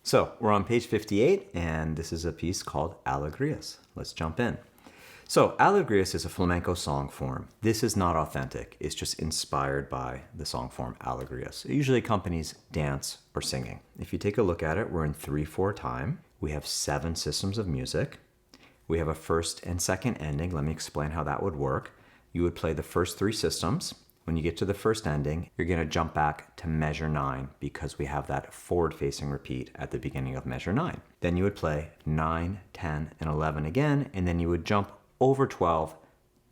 So we're on page 58, and this is a piece called Allegrias. Let's jump in. So Allegrias is a flamenco song form. This is not authentic. It's just inspired by the song form Allegrias. It usually accompanies dance or singing. If you take a look at it, we're in 3/4 time. We have 7 systems of music. We have a first and second ending. Let me explain how that would work. You would play the first 3 systems. When you get to the first ending, you're going to jump back to measure 9 because we have that forward-facing repeat at the beginning of measure 9. Then you would play 9, 10, and 11 again, and then you would jump over 12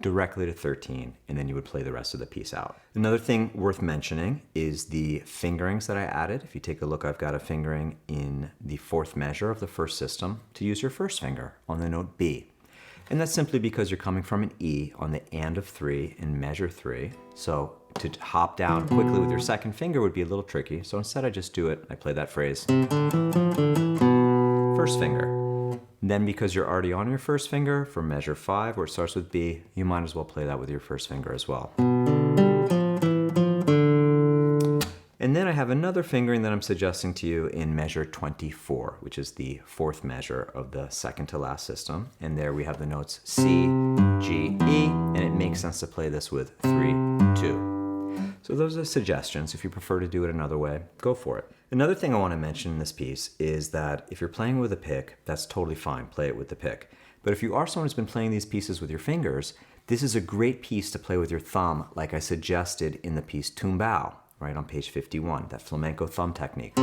directly to 13, and then you would play the rest of the piece out. Another thing worth mentioning is the fingerings that I added. If you take a look, I've got a fingering in the 4th measure of the first system to use your first finger on the note B. And that's simply because you're coming from an E on the and of 3 in measure 3. So to hop down quickly with your second finger would be a little tricky. So instead I just do it, I play that phrase, first finger. Then because you're already on your first finger for measure 5 where it starts with B, you might as well play that with your first finger as well. And then I have another fingering that I'm suggesting to you in measure 24, which is the 4th measure of the second to last system. And there we have the notes C, G, E, and it makes sense to play this with 3, 2. So those are suggestions. If you prefer to do it another way, go for it. Another thing I want to mention in this piece is that if you're playing with a pick, that's totally fine. Play it with the pick. But if you are someone who's been playing these pieces with your fingers, this is a great piece to play with your thumb, like I suggested in the piece Tumbao, right on page 51, that flamenco thumb technique.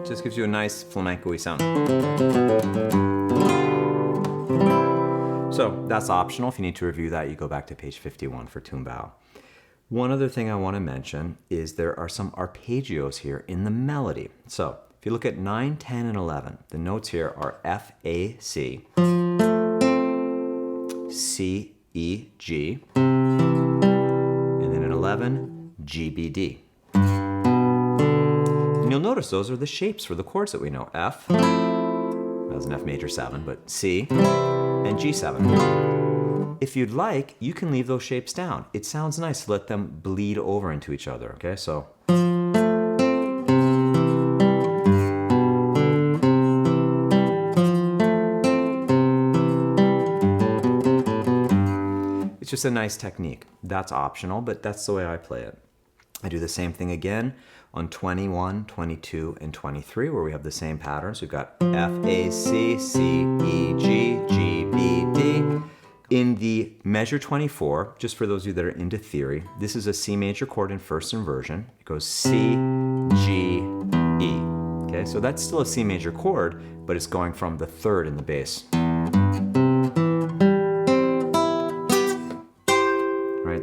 Just gives you a nice flamenco-y sound. So that's optional. If you need to review that, you go back to page 51 for Tumbao. One other thing I want to mention is there are some arpeggios here in the melody. So if you look at 9, 10, and 11, the notes here are F, A, C, C, E, G, and then in 11, G, B, D. And you'll notice those are the shapes for the chords that we know. F, that's an F major 7, but C, and G7. If you'd like, you can leave those shapes down. It sounds nice to let them bleed over into each other, okay? So. It's just a nice technique. That's optional, but that's the way I play it. I do the same thing again on 21, 22, and 23, where we have the same patterns. We've got F, A, C, C, E, G, G, B, D. In the measure 24, just for those of you that are into theory, this is a C major chord in first inversion. It goes C, G, E. Okay, so that's still a C major chord, but it's going from the 3rd in the bass.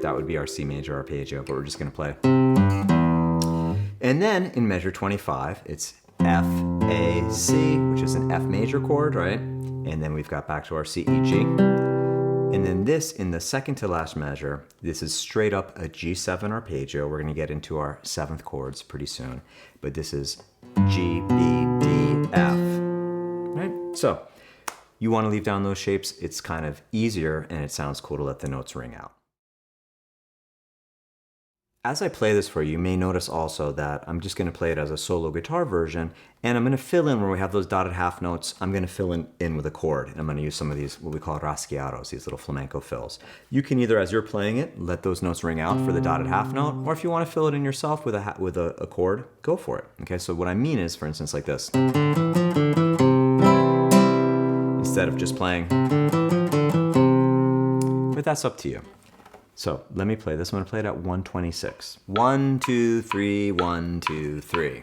That would be our C major arpeggio, but we're just going to play. And then in measure 25, it's F, A, C, which is an F major chord, right? And then we've got back to our C, E, G. And then this, in the second to last measure, this is straight up a G7 arpeggio. We're going to get into our 7th chords pretty soon. But this is G, B, D, F. Right? So you want to leave down those shapes. It's kind of easier, and it sounds cool to let the notes ring out. As I play this for you, you may notice also that I'm just going to play it as a solo guitar version, and I'm going to fill in where we have those dotted half notes. I'm going to fill in with a chord, and I'm going to use some of these, what we call rasgueados, these little flamenco fills. You can either, as you're playing it, let those notes ring out for the dotted half note, or if you want to fill it in yourself with a chord, go for it. Okay, so what I mean is, for instance, like this. Instead of just playing. But that's up to you. So let me play this. I'm going to play it at 126. 1, 2, 3, 1, 2, 3.